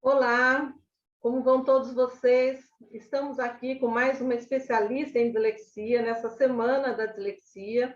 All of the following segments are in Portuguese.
Olá, como vão todos vocês? Estamos aqui com mais uma especialista em dislexia, nessa semana da dislexia,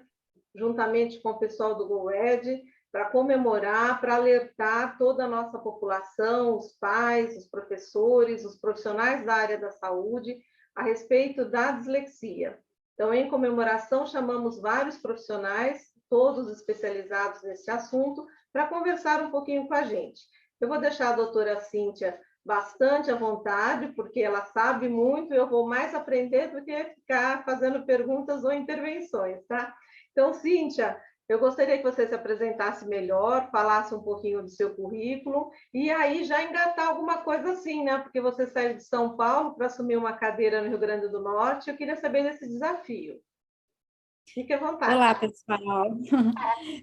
juntamente com o pessoal do GoEd, para comemorar, para alertar toda a nossa população, os pais, os professores, os profissionais da área da saúde, a respeito da dislexia. Então, em comemoração, chamamos vários profissionais, todos especializados nesse assunto, para conversar um pouquinho com a gente. Eu vou deixar a doutora Cíntia bastante à vontade, porque ela sabe muito, e eu vou mais aprender do que ficar fazendo perguntas ou intervenções, tá? Então, Cíntia, eu gostaria que você se apresentasse melhor, falasse um pouquinho do seu currículo, e aí já engatar alguma coisa assim, né? Porque você saiu de São Paulo para assumir uma cadeira no Rio Grande do Norte, eu queria saber desse desafio. Fique à vontade. Olá, pessoal.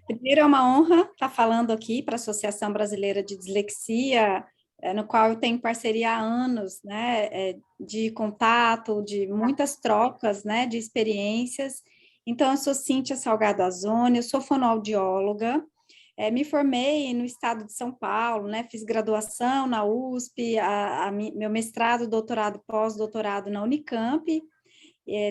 Primeiro, é uma honra estar falando aqui para a Associação Brasileira de Dislexia, no qual eu tenho parceria há anos, né, de contato, de muitas trocas, né, de experiências. Então, eu sou Cíntia Salgado Azzoni, eu sou fonoaudióloga, me formei no estado de São Paulo, né, fiz graduação na USP, meu mestrado, doutorado, pós-doutorado na Unicamp,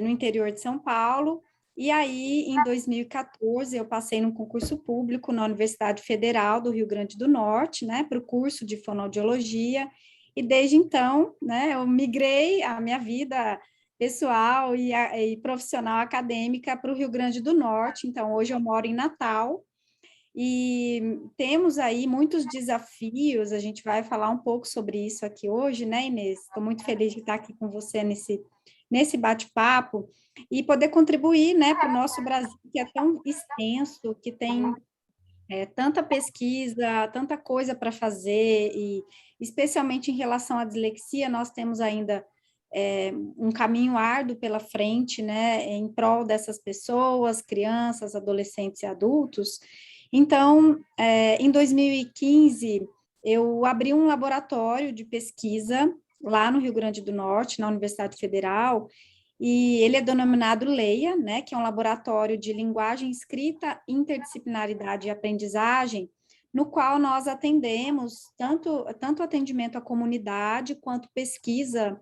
no interior de São Paulo. E aí, em 2014, eu passei num concurso público na Universidade Federal do Rio Grande do Norte, né, para o curso de fonoaudiologia, e desde então, né, eu migrei a minha vida pessoal e profissional acadêmica para o Rio Grande do Norte. Então, hoje eu moro em Natal, e temos aí muitos desafios, a gente vai falar um pouco sobre isso aqui hoje, né, Inês? Estou muito feliz de estar aqui com você nesse bate-papo e poder contribuir, né, para o nosso Brasil, que é tão extenso, que tem tanta pesquisa, tanta coisa para fazer, e especialmente em relação à dislexia, nós temos ainda um caminho árduo pela frente, né, em prol dessas pessoas, crianças, adolescentes e adultos. Então, em 2015, eu abri um laboratório de pesquisa lá no Rio Grande do Norte, na Universidade Federal, e ele é denominado LEIA, né, que é um laboratório de linguagem escrita, interdisciplinaridade e aprendizagem, no qual nós atendemos tanto atendimento à comunidade quanto pesquisa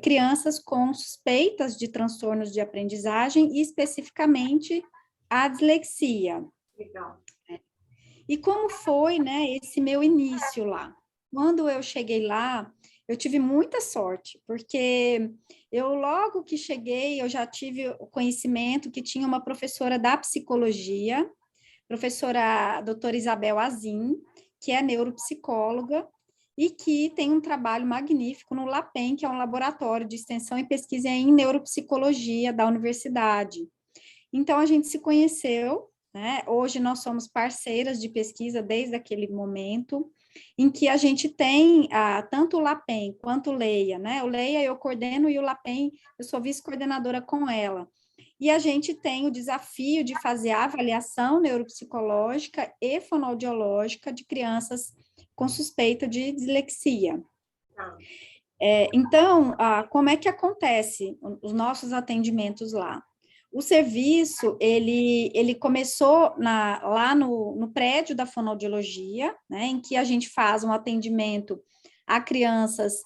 crianças com suspeitas de transtornos de aprendizagem e especificamente a dislexia. Legal. E como foi, né, esse meu início lá? Quando eu cheguei lá, eu tive muita sorte, porque eu logo que cheguei, eu já tive o conhecimento que tinha uma professora da psicologia, professora doutora Isabel Azim, que é neuropsicóloga, e que tem um trabalho magnífico no LAPEN, que é um laboratório de extensão e pesquisa em neuropsicologia da universidade. Então, a gente se conheceu, né? Hoje nós somos parceiras de pesquisa desde aquele momento, em que a gente tem tanto o LAPEN quanto o LEIA, né? O LEIA eu coordeno e o LAPEN eu sou vice-coordenadora com ela. E a gente tem o desafio de fazer a avaliação neuropsicológica e fonoaudiológica de crianças com suspeita de dislexia. Então, como é que acontece os nossos atendimentos lá? O serviço, ele começou lá no prédio da fonoaudiologia, né, em que a gente faz um atendimento a crianças.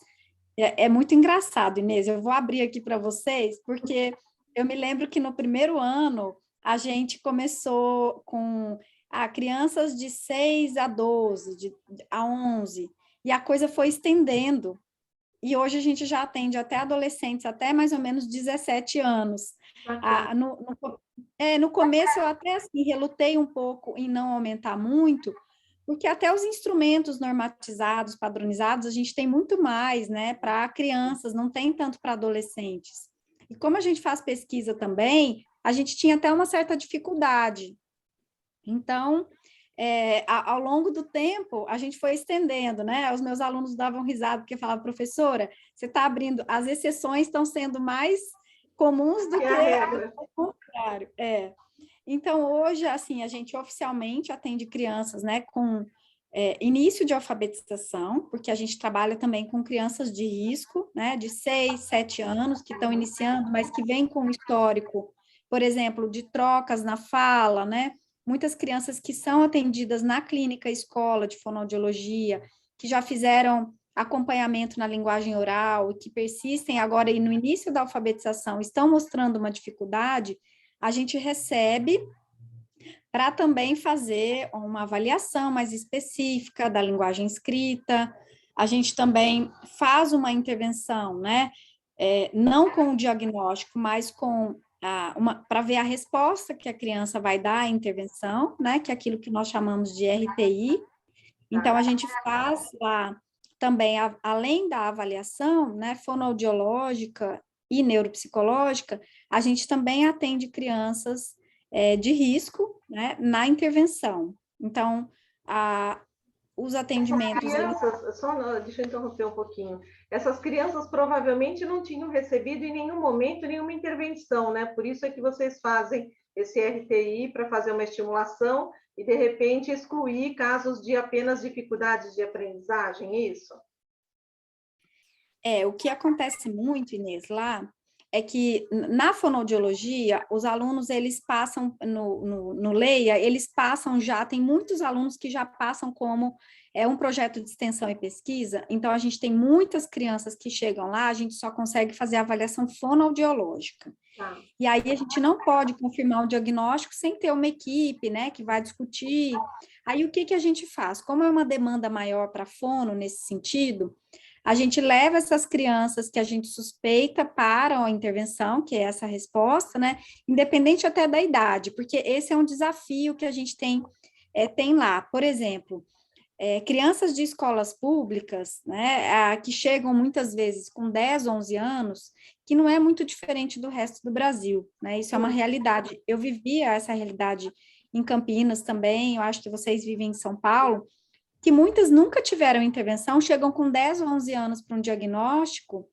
É muito engraçado, Inês, eu vou abrir aqui para vocês, porque eu me lembro que no primeiro ano, a gente começou com crianças de 6 a 12, a 11, e a coisa foi estendendo. E hoje a gente já atende até adolescentes, até mais ou menos 17 anos. No começo eu até assim, relutei um pouco em não aumentar muito, porque até os instrumentos normatizados, padronizados, a gente tem muito mais, né, para crianças, não tem tanto para adolescentes. E como a gente faz pesquisa também, a gente tinha até uma certa dificuldade. Então, ao longo do tempo, a gente foi estendendo, né? Os meus alunos davam risada, porque falavam, professora, você está abrindo, as exceções estão sendo mais comuns do que o contrário. Então, hoje, assim, a gente oficialmente atende crianças, né, com início de alfabetização, porque a gente trabalha também com crianças de risco, né, de 6, 7 anos, que estão iniciando, mas que vêm com histórico, por exemplo, de trocas na fala, né, muitas crianças que são atendidas na clínica escola de fonoaudiologia, que já fizeram acompanhamento na linguagem oral e que persistem agora e no início da alfabetização estão mostrando uma dificuldade, a gente recebe para também fazer uma avaliação mais específica da linguagem escrita. A gente também faz uma intervenção, né? Não com o diagnóstico, mas com para ver a resposta que a criança vai dar à intervenção, né? Que é aquilo que nós chamamos de RTI. Então, a gente faz lá também, além da avaliação, né, fonoaudiológica e neuropsicológica, a gente também atende crianças de risco, né, na intervenção. Então, os atendimentos... Crianças, deixa eu interromper um pouquinho. Essas crianças provavelmente não tinham recebido em nenhum momento nenhuma intervenção, né? Por isso é que vocês fazem esse RTI para fazer uma estimulação e, de repente, excluir casos de apenas dificuldades de aprendizagem, isso? O que acontece muito, Inês, lá, é que na fonoaudiologia, os alunos, eles passam, no Leia, eles passam já, tem muitos alunos que já passam como um projeto de extensão e pesquisa, então a gente tem muitas crianças que chegam lá, a gente só consegue fazer a avaliação fonoaudiológica. E aí a gente não pode confirmar o diagnóstico sem ter uma equipe, né, que vai discutir. Aí o que a gente faz? Como é uma demanda maior para fono nesse sentido, a gente leva essas crianças que a gente suspeita para a intervenção, que é essa resposta, né, independente até da idade, porque esse é um desafio que a gente tem lá. Por exemplo, crianças de escolas públicas, né, que chegam muitas vezes com 10, 11 anos, que não é muito diferente do resto do Brasil, né, isso é uma realidade. Eu vivia essa realidade em Campinas também, eu acho que vocês vivem em São Paulo, que muitas nunca tiveram intervenção, chegam com 10 ou 11 anos para um diagnóstico,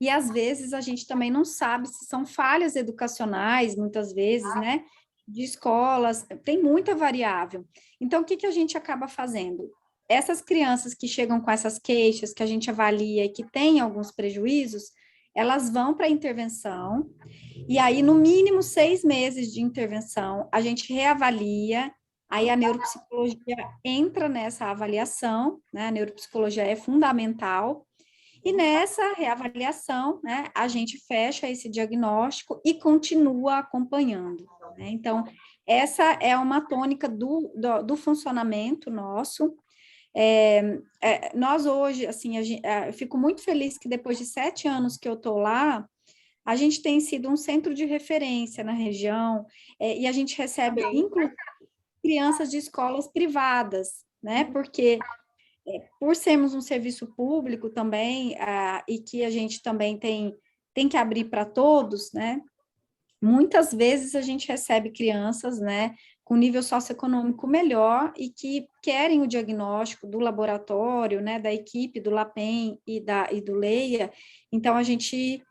e às vezes a gente também não sabe se são falhas educacionais, muitas vezes, né, de escolas, tem muita variável. Então, o que a gente acaba fazendo? Essas crianças que chegam com essas queixas, que a gente avalia e que têm alguns prejuízos, elas vão para a intervenção, e aí, no mínimo 6 meses de intervenção, a gente reavalia. Aí a neuropsicologia entra nessa avaliação, né? A neuropsicologia é fundamental, e nessa reavaliação, né, a gente fecha esse diagnóstico e continua acompanhando, né? Então, essa é uma tônica do funcionamento nosso. Nós hoje, assim, eu fico muito feliz que depois de 7 anos que eu estou lá, a gente tem sido um centro de referência na região, e a gente recebe, inclusive, crianças de escolas privadas, né? Porque por sermos um serviço público também, e que a gente também tem que abrir para todos, né? Muitas vezes a gente recebe crianças, né, com nível socioeconômico melhor e que querem o diagnóstico do laboratório, né, da equipe do LAPEN e do Leia. Então a gente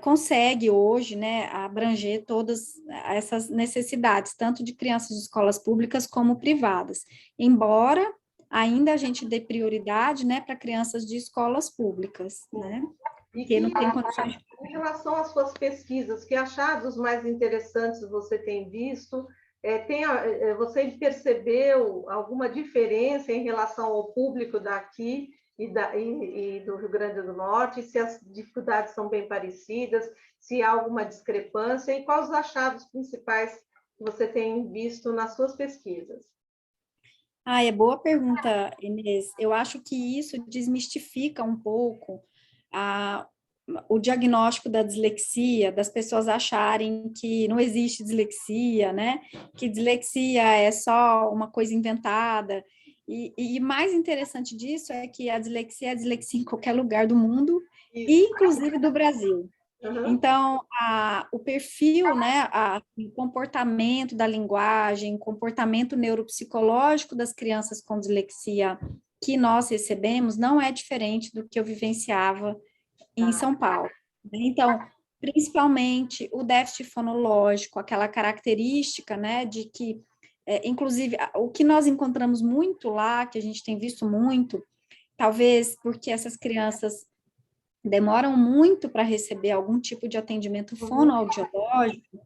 consegue hoje, né, abranger todas essas necessidades, tanto de crianças de escolas públicas como privadas, embora ainda a gente dê prioridade, né, para crianças de escolas públicas, né, porque não tem condições. Em relação às suas pesquisas, que achados mais interessantes você tem visto? Você percebeu alguma diferença em relação ao público daqui e do Rio Grande do Norte, se as dificuldades são bem parecidas, se há alguma discrepância, e quais os achados principais que você tem visto nas suas pesquisas? É boa pergunta, Inês. Eu acho que isso desmistifica um pouco o diagnóstico da dislexia, das pessoas acharem que não existe dislexia, né? Que dislexia é só uma coisa inventada. E mais interessante disso é que a dislexia é dislexia em qualquer lugar do mundo, inclusive do Brasil. Então, o perfil, né, o comportamento da linguagem, o comportamento neuropsicológico das crianças com dislexia que nós recebemos não é diferente do que eu vivenciava em São Paulo. Então, principalmente o déficit fonológico, aquela característica, né, de que, inclusive, o que nós encontramos muito lá, que a gente tem visto muito, talvez porque essas crianças demoram muito para receber algum tipo de atendimento fonoaudiológico,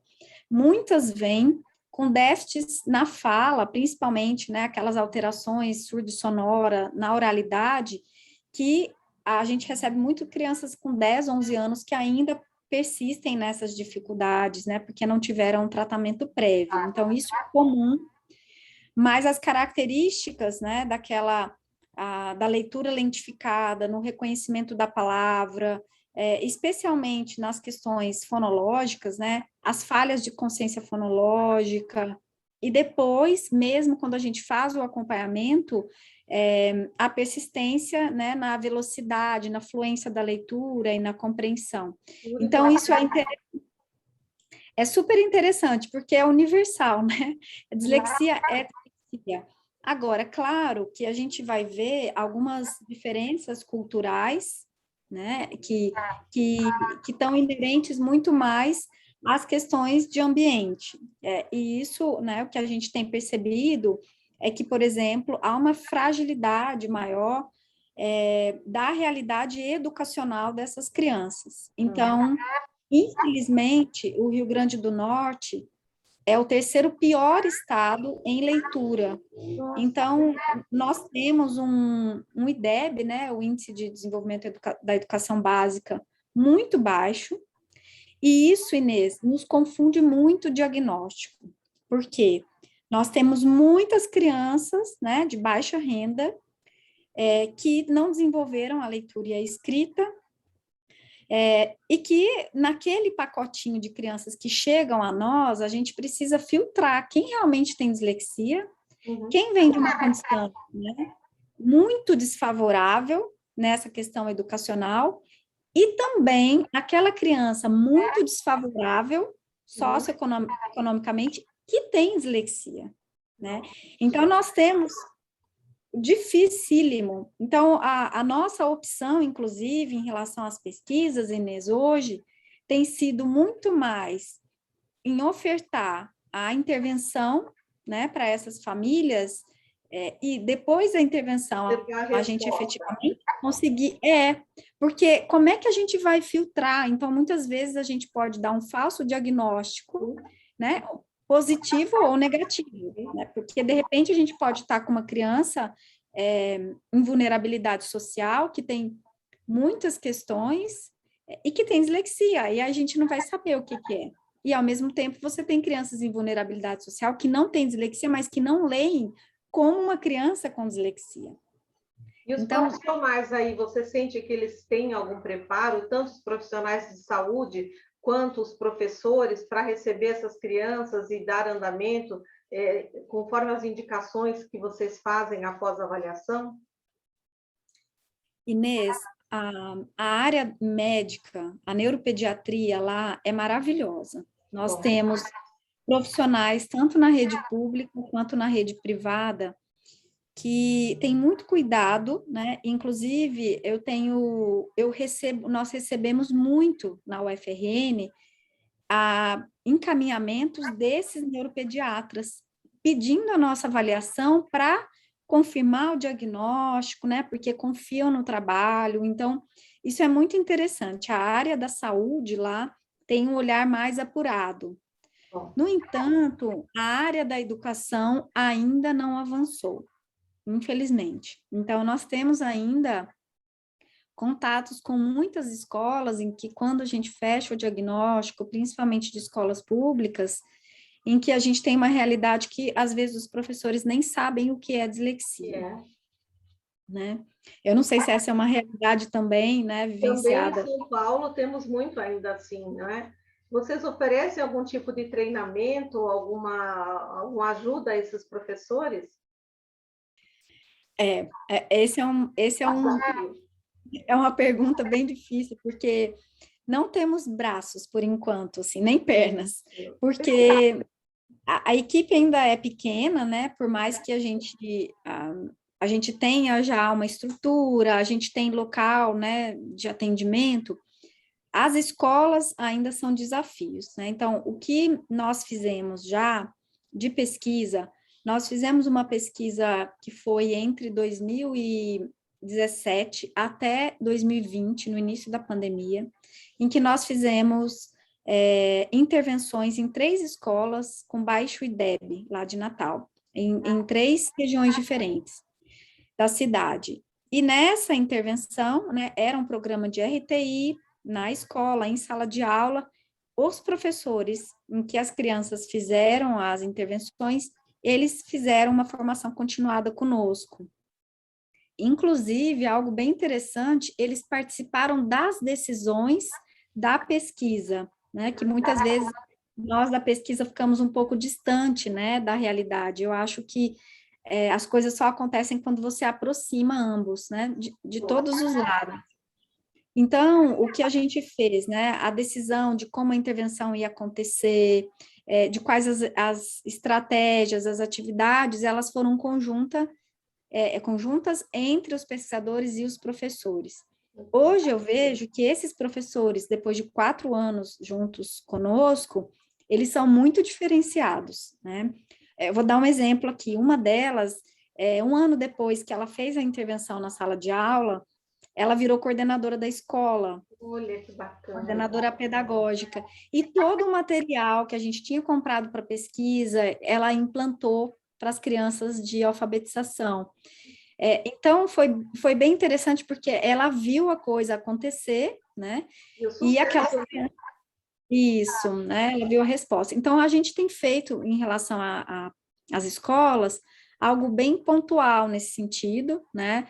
muitas vêm com déficits na fala, principalmente, né, aquelas alterações surdo-sonora na oralidade, que a gente recebe muito crianças com 10, 11 anos que ainda persistem nessas dificuldades, né, porque não tiveram um tratamento prévio. Então, isso é comum, mas as características, né, da leitura lentificada, no reconhecimento da palavra, especialmente nas questões fonológicas, né, as falhas de consciência fonológica, e depois, mesmo quando a gente faz o acompanhamento, a persistência, né, na velocidade, na fluência da leitura e na compreensão. Então, isso é super interessante, porque é universal, né? A dislexia é dislexia. Agora, claro que a gente vai ver algumas diferenças culturais, né, que estão inerentes muito mais às questões de ambiente. E isso, né, o que a gente tem percebido é que, por exemplo, há uma fragilidade maior da realidade educacional dessas crianças. Então, infelizmente, o Rio Grande do Norte é o terceiro pior estado em leitura. Então, nós temos um IDEB, né, o Índice de Desenvolvimento da Educação Básica, muito baixo, e isso, Inês, nos confunde muito o diagnóstico. Por quê? Nós temos muitas crianças, né, de baixa renda, que não desenvolveram a leitura e a escrita, e que naquele pacotinho de crianças que chegam a nós, a gente precisa filtrar quem realmente tem dislexia, quem vem de uma condição, né, muito desfavorável nessa questão educacional, e também aquela criança muito desfavorável socioeconomicamente que tem dislexia, né? Então, nós temos dificílimo. Então, a nossa opção, inclusive, em relação às pesquisas, Inês, hoje, tem sido muito mais em ofertar a intervenção, né, para essas famílias, e depois da intervenção, a gente efetivamente conseguir, porque como é que a gente vai filtrar? Então, muitas vezes a gente pode dar um falso diagnóstico, né, positivo ou negativo, né, porque de repente a gente pode estar com uma criança em vulnerabilidade social, que tem muitas questões, e que tem dislexia, e a gente não vai saber o que é. E, ao mesmo tempo, você tem crianças em vulnerabilidade social que não têm dislexia, mas que não leem como uma criança com dislexia. E os profissionais aí, você sente que eles têm algum preparo, tanto os profissionais de saúde quanto os professores, para receber essas crianças e dar andamento, conforme as indicações que vocês fazem após a avaliação? Inês, a área médica, a neuropediatria lá é maravilhosa. Nós temos profissionais, tanto na rede pública quanto na rede privada, que tem muito cuidado, né? Inclusive, nós recebemos muito na UFRN encaminhamentos desses neuropediatras, pedindo a nossa avaliação para confirmar o diagnóstico, né? Porque confiam no trabalho. Então, isso é muito interessante. A área da saúde lá tem um olhar mais apurado. No entanto, a área da educação ainda não avançou, infelizmente. Então, nós temos ainda contatos com muitas escolas em que, quando a gente fecha o diagnóstico, principalmente de escolas públicas, em que a gente tem uma realidade que, às vezes, os professores nem sabem o que é dislexia. Né? Eu não sei se essa é uma realidade também, né, vivenciada. Também em São Paulo temos muito ainda assim, né? Vocês oferecem algum tipo de treinamento, alguma ajuda a esses professores? Esse é uma pergunta bem difícil, porque não temos braços, por enquanto, assim, nem pernas, porque a equipe ainda é pequena, né? Por mais que a gente tenha já uma estrutura, a gente tem local, né, de atendimento, as escolas ainda são desafios, né? Então, o que nós fizemos já de pesquisa, nós fizemos uma pesquisa que foi entre 2017 até 2020, no início da pandemia, em que nós fizemos intervenções em 3 escolas com baixo IDEB, lá de Natal, em 3 regiões diferentes da cidade. E nessa intervenção, né, era um programa de RTI na escola, em sala de aula, os professores em que as crianças fizeram as intervenções, eles fizeram uma formação continuada conosco. Inclusive, algo bem interessante, eles participaram das decisões da pesquisa, né, que muitas vezes nós da pesquisa ficamos um pouco distante, né, da realidade. Eu acho que as coisas só acontecem quando você aproxima ambos, né, de todos os lados. Então, o que a gente fez, né, a decisão de como a intervenção ia acontecer, de quais as estratégias, as atividades, elas foram conjuntas entre os pesquisadores e os professores. Hoje eu vejo que esses professores, depois de 4 anos juntos conosco, eles são muito diferenciados, né? Eu vou dar um exemplo aqui. Uma delas, 1 ano depois que ela fez a intervenção na sala de aula, ela virou coordenadora da escola. Olha, que bacana. Coordenadora pedagógica. E todo o material que a gente tinha comprado para pesquisa, ela implantou para as crianças de alfabetização. Então, foi bem interessante, porque ela viu a coisa acontecer, né? E aquela criança... Isso, né? Ela viu a resposta. Então, a gente tem feito, em relação às escolas, algo bem pontual nesse sentido, né?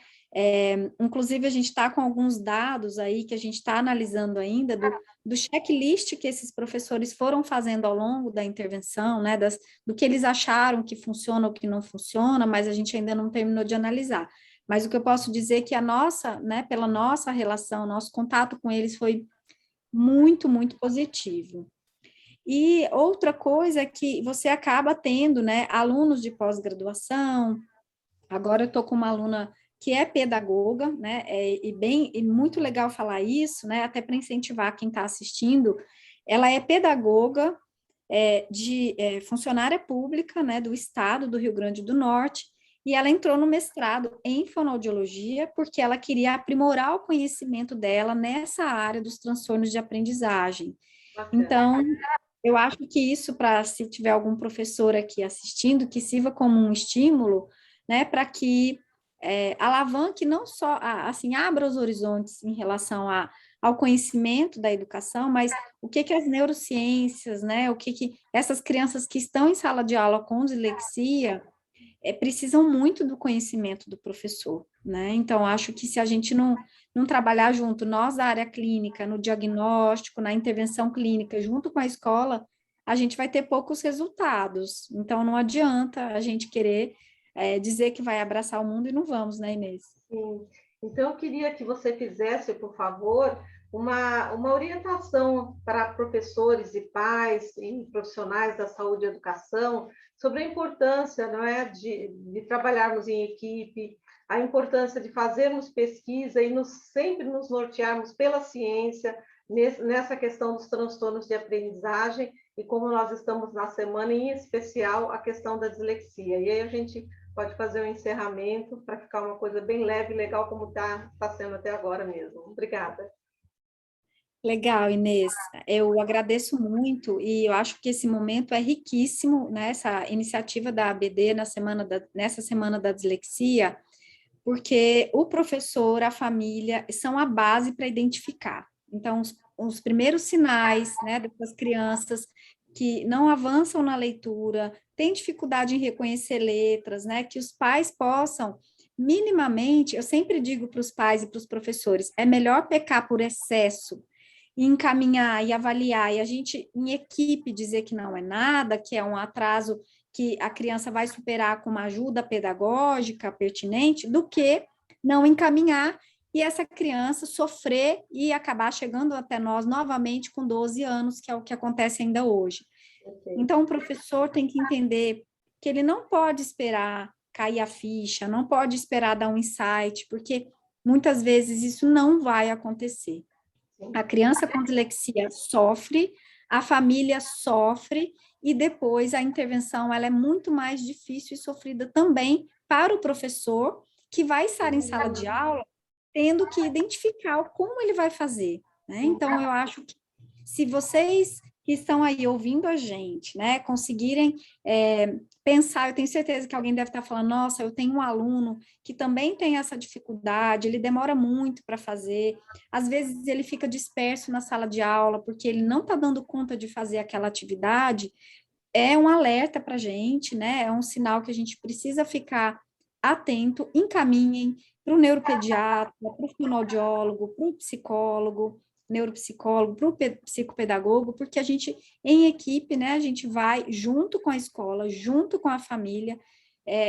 Inclusive, a gente está com alguns dados aí que a gente está analisando ainda do checklist que esses professores foram fazendo ao longo da intervenção, né? Do que eles acharam que funciona ou que não funciona, mas a gente ainda não terminou de analisar. Mas o que eu posso dizer é que né, pela nossa relação, nosso contato com eles foi muito, muito positivo. E outra coisa é que você acaba tendo, né, alunos de pós-graduação. Agora eu estou com uma aluna que é pedagoga, né, e muito legal falar isso, né, até para incentivar quem está assistindo. Ela é pedagoga, funcionária pública, né, do estado do Rio Grande do Norte, e ela entrou no mestrado em fonoaudiologia porque ela queria aprimorar o conhecimento dela nessa área dos transtornos de aprendizagem. Bacana. Então, eu acho que isso, para se tiver algum professor aqui assistindo, que sirva como um estímulo, né, para que alavanque não só, assim, abra os horizontes em relação ao conhecimento da educação, mas o que as neurociências, né, o que essas crianças que estão em sala de aula com dislexia precisam muito do conhecimento do professor, né? Então, acho que se a gente não trabalhar junto, nós da área clínica, no diagnóstico, na intervenção clínica, junto com a escola, a gente vai ter poucos resultados. Então, não adianta a gente querer dizer que vai abraçar o mundo e não vamos, né, Inês? Sim. Então, eu queria que você fizesse, por favor, uma orientação para professores e pais e profissionais da saúde e educação sobre a importância, não é, de trabalharmos em equipe, a importância de fazermos pesquisa e sempre nos nortearmos pela ciência nessa questão dos transtornos de aprendizagem e como nós estamos na semana, em especial, a questão da dislexia. E aí a gente pode fazer um encerramento para ficar uma coisa bem leve e legal, como está sendo até agora mesmo. Obrigada. Legal, Inês. Eu agradeço muito e eu acho que esse momento é riquíssimo, né? Essa iniciativa da ABD nessa semana da dislexia, porque o professor, a família, são a base para identificar. Então, os primeiros sinais, né, dessas crianças que não avançam na leitura, têm dificuldade em reconhecer letras, né, que os pais possam, minimamente, eu sempre digo para os pais e para os professores, é melhor pecar por excesso e encaminhar e avaliar, e a gente, em equipe, dizer que não é nada, que é um atraso que a criança vai superar com uma ajuda pedagógica pertinente, do que não encaminhar e essa criança sofrer e acabar chegando até nós novamente com 12 anos, que é o que acontece ainda hoje. Então, o professor tem que entender que ele não pode esperar cair a ficha, não pode esperar dar um insight, porque muitas vezes isso não vai acontecer. A criança com dislexia sofre, a família sofre, e depois a intervenção ela é muito mais difícil e sofrida também para o professor, que vai estar em sala de aula, tendo que identificar como ele vai fazer, né? Então, eu acho que se vocês que estão aí ouvindo a gente, né, conseguirem pensar, eu tenho certeza que alguém deve estar falando, nossa, eu tenho um aluno que também tem essa dificuldade, ele demora muito para fazer, às vezes ele fica disperso na sala de aula, porque ele não está dando conta de fazer aquela atividade, é um alerta para a gente, né, é um sinal que a gente precisa ficar atento, encaminhem para o neuropediatra, para o fonoaudiólogo, para o psicólogo, neuropsicólogo, para o psicopedagogo, porque a gente, em equipe, né, a gente vai junto com a escola, junto com a família,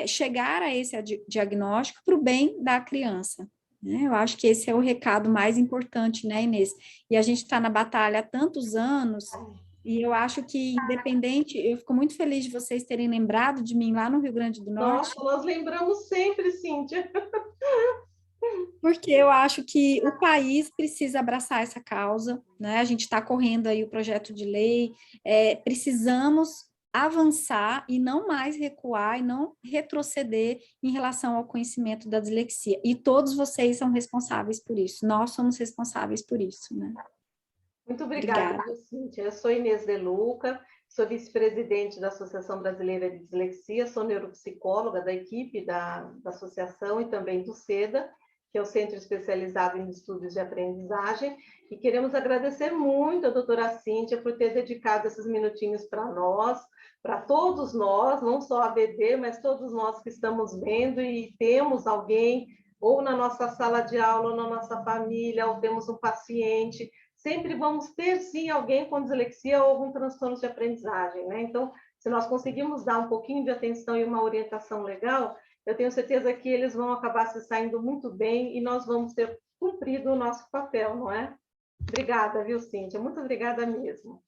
chegar a esse diagnóstico para o bem da criança. Né? Eu acho que esse é o recado mais importante, né, Inês? E a gente está na batalha há tantos anos, e eu acho que, independente, eu fico muito feliz de vocês terem lembrado de mim lá no Rio Grande do Norte. Nossa, nós lembramos sempre, Cíntia. Porque eu acho que o país precisa abraçar essa causa, né? A gente está correndo aí o projeto de lei, precisamos avançar e não mais recuar e não retroceder em relação ao conhecimento da dislexia. E todos vocês são responsáveis por isso, nós somos responsáveis por isso, né? Muito obrigada, Obrigada. Cíntia. Eu sou Inês De Luca, sou vice-presidente da Associação Brasileira de Dislexia, sou neuropsicóloga da equipe da associação e também do CEDA, que é o Centro Especializado em Estudos de Aprendizagem, e queremos agradecer muito a doutora Cíntia por ter dedicado esses minutinhos para todos nós, não só a BD, mas todos nós que estamos vendo e temos alguém, ou na nossa sala de aula, ou na nossa família, ou temos um paciente. Sempre vamos ter, sim, alguém com dislexia ou algum transtorno de aprendizagem, né? Então, se nós conseguirmos dar um pouquinho de atenção e uma orientação legal, eu tenho certeza que eles vão acabar se saindo muito bem e nós vamos ter cumprido o nosso papel, não é? Obrigada, viu, Cíntia? Muito obrigada mesmo.